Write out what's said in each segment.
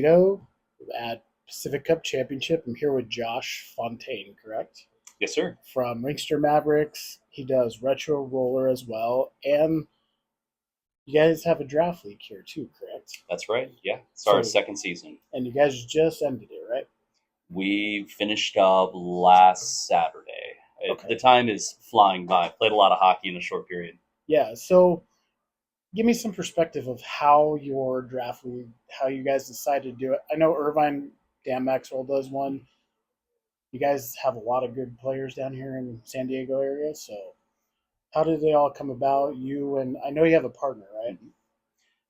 Escondido at Pacific Cup Championship. I'm here with Josh Fontaine, correct? Yes, sir. From Ringster Mavericks. He does retro roller as well. And you guys have a draft league here too, correct? That's right. Yeah. It's our So, second season. and you guys just ended it, right? We finished up last Saturday. The Okay. time is flying by. Played a lot of hockey in a short period. Yeah. So give me some perspective of how your draft league, how you guys decided to do it. I know Irvine Dan Maxwell does one. You guys have a lot of good players down here in San Diego area. So how did they all come about? You and I know you have a partner, right? Mhm.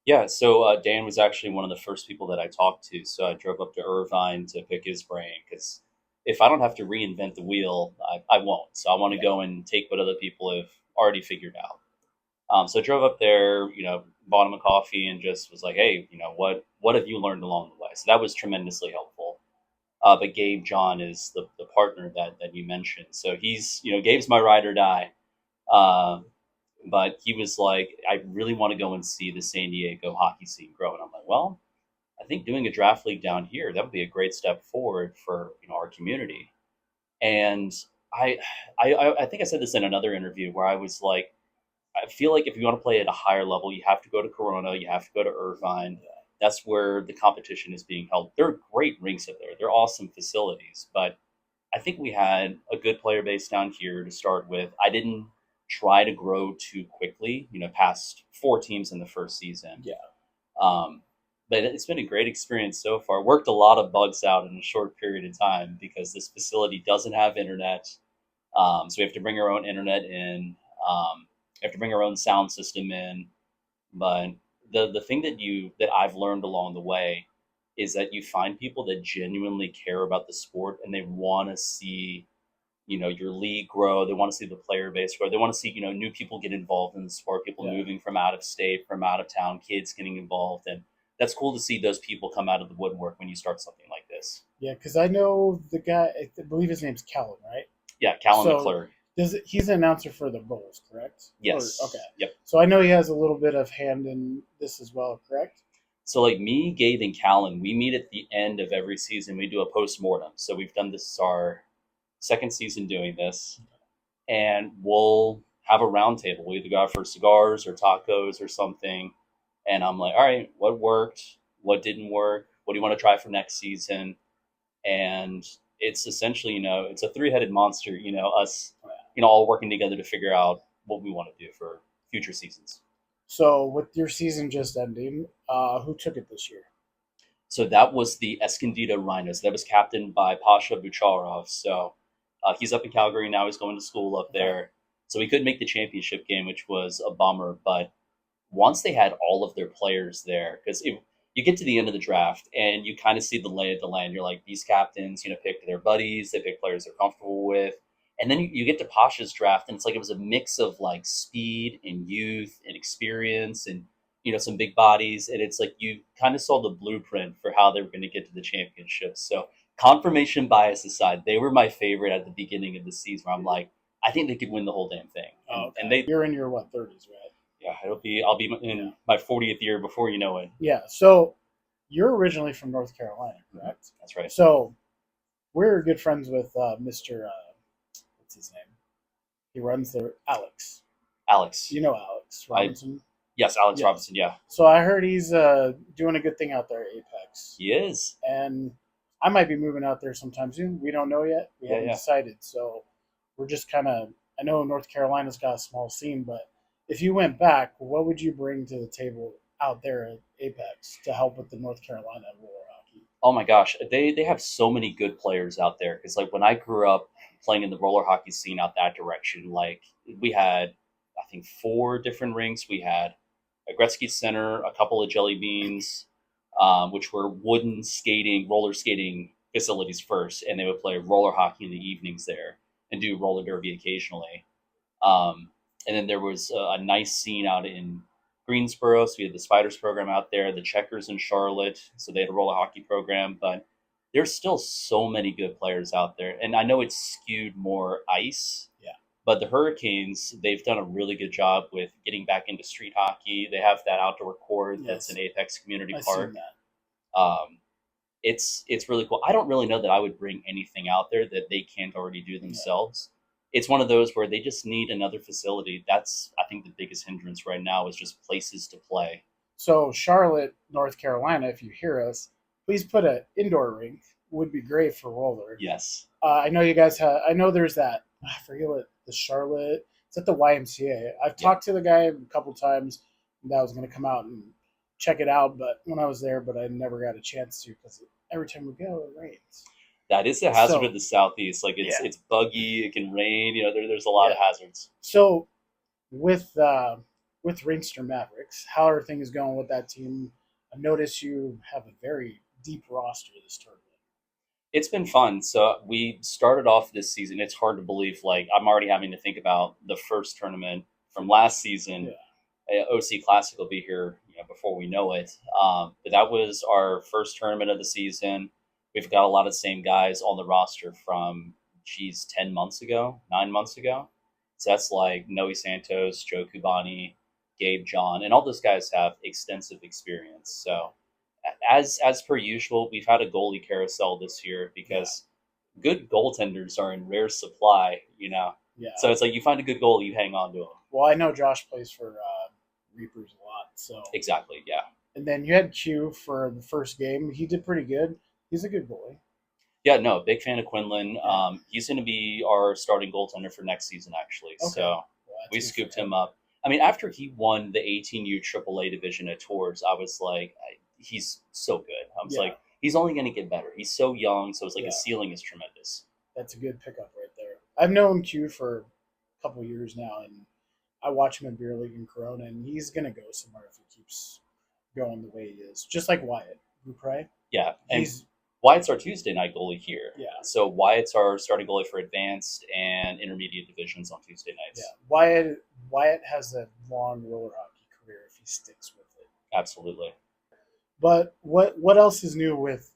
Yeah. So Dan was actually one of the first people that I talked to. So I drove up to Irvine to pick his brain because if I don't have to reinvent the wheel, I won't. So I want to Yeah. go and take what other people have already figured out. So I drove up there, bought him a coffee and just was like, hey, what have you learned along the way? So that was tremendously helpful. But Gabe John is the partner that you mentioned. So Gabe's my ride or die. Uh, but he was like, I really want to go and see the San Diego hockey scene grow. And I'm like, well, I think doing a draft league down here, that would be a great step forward for our community. And I, I think I said this in another interview where I was like, I feel like if you want to play at a higher level, you have to go to Corona, you have to go to Irvine. That's where the competition is being held. They're great rinks up there. They're awesome facilities, but I think we had a good player base down here to start with. I didn't try to grow too quickly, past four teams in the first season. Yeah. Um, but it's been a great experience so far. Worked a lot of bugs out in a short period of time because this facility doesn't have internet. So we have to bring our own internet in. We have to bring our own sound system in. But the thing that I've learned along the way is that you find people that genuinely care about the sport and they want to see your league grow. They want to see the player base grow. They want to see new people get involved in the sport. People Yeah. moving from out of state, from out of town, kids getting involved, and that's cool to see those people come out of the woodwork when you start something like this. Yeah, because I know the guy. I believe his name's Callum, right? Yeah, Callum So McClure. he's an announcer for the Bulls, correct? Okay. Yes. Yep. So I know he has a little bit of hand in this as well, correct? So like me, Gabe, and Callan, we meet at the end of every season. We do a post mortem. So we've done this our second season doing this, and we'll have a round table. We either go out for cigars or tacos or something. And I'm like, all right, what worked? What didn't work? What do you want to try for next season? And it's essentially, it's a three-headed monster, us, all working together to figure out what we want to do for future seasons. So with your season just ending, who took it this year? So that was the Escondido Rhinos. That was captained by Pasha Bucharov. So he's up in Calgary now. He's going to school up Okay. there. So he couldn't make the championship game, which was a bummer. But once they had all of their players there, because you get to the end of the draft and you kind of see the lay of the land. You're like, these captains, pick their buddies. They pick players they're comfortable with. And then you get to Pasha's draft, and it's like it was a mix of like speed and youth and experience and some big bodies, and it's like you kind of saw the blueprint for how they were going to get to the championship. So confirmation bias aside, they were my favorite at the beginning of the season. Where I'm like, I think they could win the whole damn thing, Oh, and, okay. and they, You're in your what 30s, right? yeah, I'll be in my 40th year before you know it. Yeah. So you're originally from North Carolina, correct? That's right. So we're good friends with Mr. What's his name? He runs the Alex. Alex, You know Alex Robinson. Yes, Alex Yeah. Robinson. Yeah, So I heard he's doing a good thing out there at Apex, he is. and I might be moving out there sometime soon. We don't know yet. We haven't Yeah. decided. So we're just kind of. I know North Carolina's got a small scene, but if you went back, what would you bring to the table out there at Apex to help with the North Carolina roller hockey? Oh my gosh, they have so many good players out there. Because like when I grew up playing in the roller hockey scene out that direction, like we had I think four different rinks. We had a Gretzky Center, a couple of Jelly Beans, which were wooden skating, roller skating facilities first, and they would play roller hockey in the evenings there and do roller derby occasionally. Um, and then there was a nice scene out in Greensboro. So we had the Spiders program out there, the Checkers in Charlotte. So they had a roller hockey program, but there's still so many good players out there. And I know it's skewed more ice, Yeah. but the Hurricanes, they've done a really good job with getting back into street hockey. They have that outdoor court that's Yes. an Apex Community I've Park. seen that. It's really cool. I don't really know that I would bring anything out there that they can't already do Yeah. themselves. It's one of those where they just need another facility. That's, I think, the biggest hindrance right now is just places to play. So Charlotte, North Carolina, if you hear us, please put an indoor rink. Would be great for roller. Yes, I know you guys have. I know there's that. I forget what the Charlotte. It's at the YMCA. I've yeah, talked to the guy a couple times that was going to come out and check it out, but when I was there, but I never got a chance to because every time we go, it rains. that is the hazard So of the southeast. Like yeah, it's buggy. It can rain. There's a lot yeah. of hazards. So with uh, with Ringster Mavericks, how are things going with that team? I noticed you have a very deep roster this tournament. It's been fun. So we started off this season. It's hard to believe. Like I'm already having to think about the first tournament from last season. Yeah, OC Classic will be here, before we know it. But that was our first tournament of the season. We've got a lot of the same guys on the roster from, 10 months ago, 9 months ago. So that's like Noe Santos, Joe Kubani, Gabe John, and all those guys have extensive experience. So as per usual, we've had a goalie carousel this year yeah, because good goaltenders are in rare supply. yeah. So it's like you find a good goalie, you hang on to him. Well, I know Josh plays for Reapers a lot, so. Exactly, yeah. And then you had Q for the first game. He did pretty good. He's a good boy. Yeah, no, big fan of Quinlan. Yeah. He's going to be our starting goaltender for next season, actually. Okay. So Well, that's we good scooped for him up. I mean, after he won the 18U AAA division at Tours, I was like, he's so good. I was Yeah. like, he's only going to get better. He's so young, so it's like Yeah. his ceiling is tremendous. That's a good pickup right there. I've known Q for a couple years now, and I watch him in beer league in Corona, and he's gonna go somewhere if he keeps going the way he is. Just like Wyatt Dupre. Yeah, and He's Wyatt's our Tuesday night goalie here. yeah, So Wyatt's our starting goalie for advanced and intermediate divisions on Tuesday nights. yeah. Wyatt has a long roller hockey career if he sticks with it. Absolutely. But what else is new with?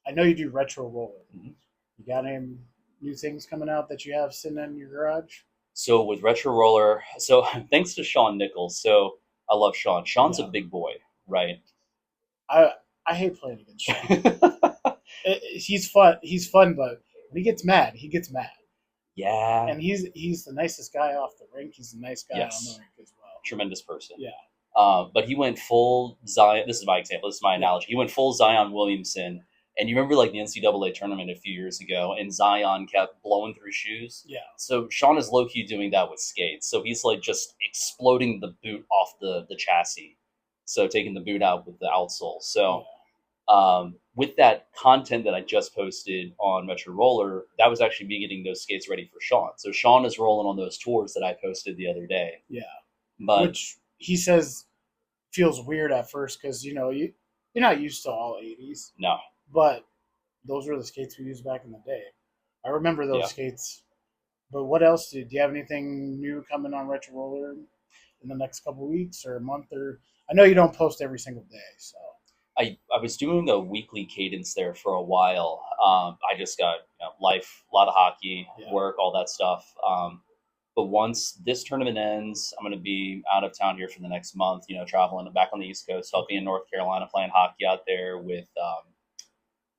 I know you do retro roller. Mhm. You got any new things coming out that you have sitting in your garage? So with Retro Roller, so thanks to Sean Nichols. So I love Sean. Sean's Yeah. a big boy, right? I I hate playing against Sean. He's fun. He's fun, but when he gets mad, he gets mad. Yeah. And he's the nicest guy off the rink. He's the nice guy Yes. on the rink as well. Tremendous person. Yeah. But he went full Zion. This is my example. This is my Yeah. analogy. He went full Zion Williamson. And you remember like the NCAA tournament a few years ago, and Zion kept blowing through shoes. Yeah. So Sean is low key doing that with skates. So he's like just exploding the boot off the chassis. So taking the boot out with the outsole. So with that content that I just posted on Metro Roller, that was actually me getting those skates ready for Sean. So Sean is rolling on those tours that I posted the other day. Yeah. But Which he says feels weird at first because you're not used to all 80s, no, but those were the skates we used back in the day. I remember those Yeah. skates. But what else do you have anything new coming on Retro Roller in the next couple weeks or a month? Or I know you don't post every single day, so I was doing a weekly cadence there for a while. I just got life, a lot of hockey, Yeah. work, all that stuff. But once this tournament ends, I'm going to be out of town here for the next month, traveling back on the East Coast. I'll be in North Carolina playing hockey out there with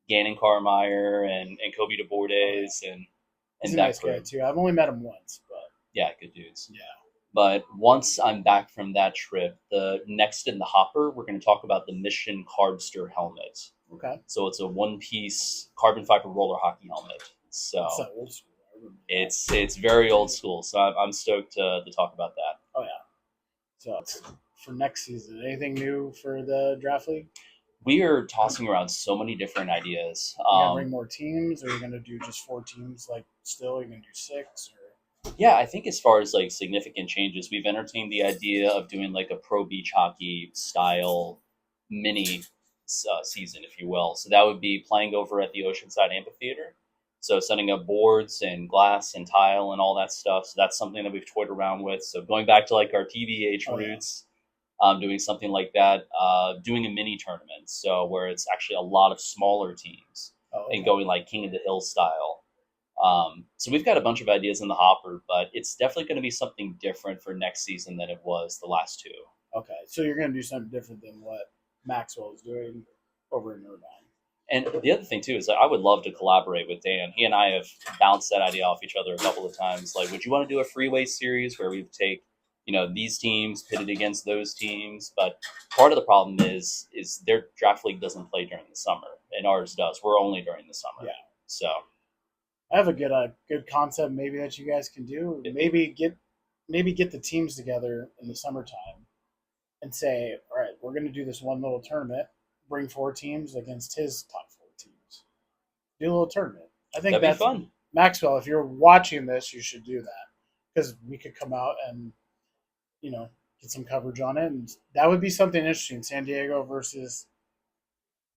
Gannon Carmeyer and Kobe DeBordes and he's a that nice crew. guy too. I've only met him once, but Yeah, good dudes. yeah. But once I'm back from that trip, the next in the hopper, we're going to talk about the Mission Carbster helmet. Okay. So it's a one-piece carbon fiber roller hockey helmet. So It's that old school. I remember that. it's very old school. So I'm stoked to talk about that. Oh yeah. So for next season, anything new for the draft league? We are tossing around so many different ideas. You gonna bring more teams, or are you gonna do just 4 teams? Like still, you're gonna do 6, or Yeah, I think as far as like significant changes, we've entertained the idea of doing like a pro beach hockey style mini season, if you will. So that would be playing over at the Oceanside Amphitheater. So setting up boards and glass and tile and all that stuff. So that's something that we've toyed around with. So going back to like our TBH Oh, yeah. roots, doing something like that, doing a mini tournament. So where it's actually a lot of smaller teams and going like King of the Hill style. So we've got a bunch of ideas in the hopper, but it's definitely going to be something different for next season than it was the last two. Okay, so you're gonna do something different than what Maxwell is doing over in Irvine. And the other thing too is that I would love to collaborate with Dan. He and I have bounced that idea off each other a couple of times. Like, would you want to do a freeway series where we take, these teams pitted against those teams? But part of the problem is their draft league doesn't play during the summer, and ours does. We're only during the summer. Yeah. So I have a good concept maybe that you guys can do. Maybe get the teams together in the summertime and say, all right, we're going to do this one little tournament. Bring 4 teams against his top 4 teams. Do a little tournament. I think that'd be that's fun. Maxwell. If you're watching this, you should do that because we could come out and get some coverage on it, and that would be something interesting. San Diego versus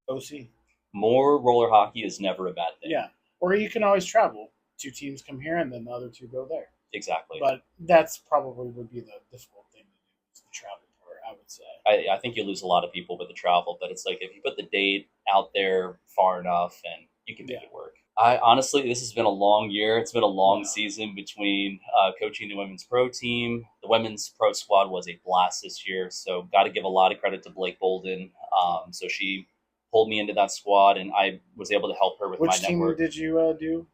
OC. More roller hockey is never a bad thing. Yeah, or you can always travel. 2 teams come here, and then the other 2 go there. Exactly. But that's probably would be the difficult thing to do is the travel part, I would say. I think you lose a lot of people with the travel, but it's like if you put the date out there far enough, and you can make it work. I honestly, this has been a long year. It's been a long season between coaching the women's pro team. The women's pro squad was a blast this year, so got to give a lot of credit to Blake Bolden. So she pulled me into that squad, and I was able to help her with my network. Which team did you do?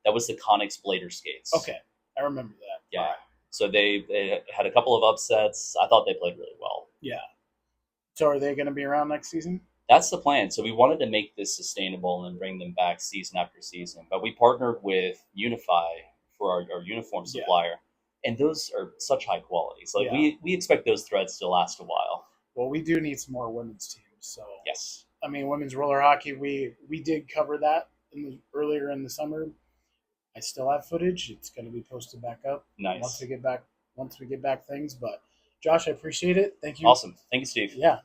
That was the Connex Blader Skates. Okay, I remember that. Yeah. Right. So they had a couple of upsets. I thought they played really well. Yeah. So are they going to be around next season? That's the plan. So we wanted to make this sustainable and bring them back season after season. But we partnered with Unify for our uniform supplier. And those are such high quality. So we expect those threads to last a while. Well, we do need some more women's teams. So yes. I mean, women's roller hockey, we did cover that earlier in the summer. I still have footage. It's going to be posted back up. Nice. Once we get back things. But Josh, I appreciate it. Thank you. Awesome. Thank you, Steve. Yeah.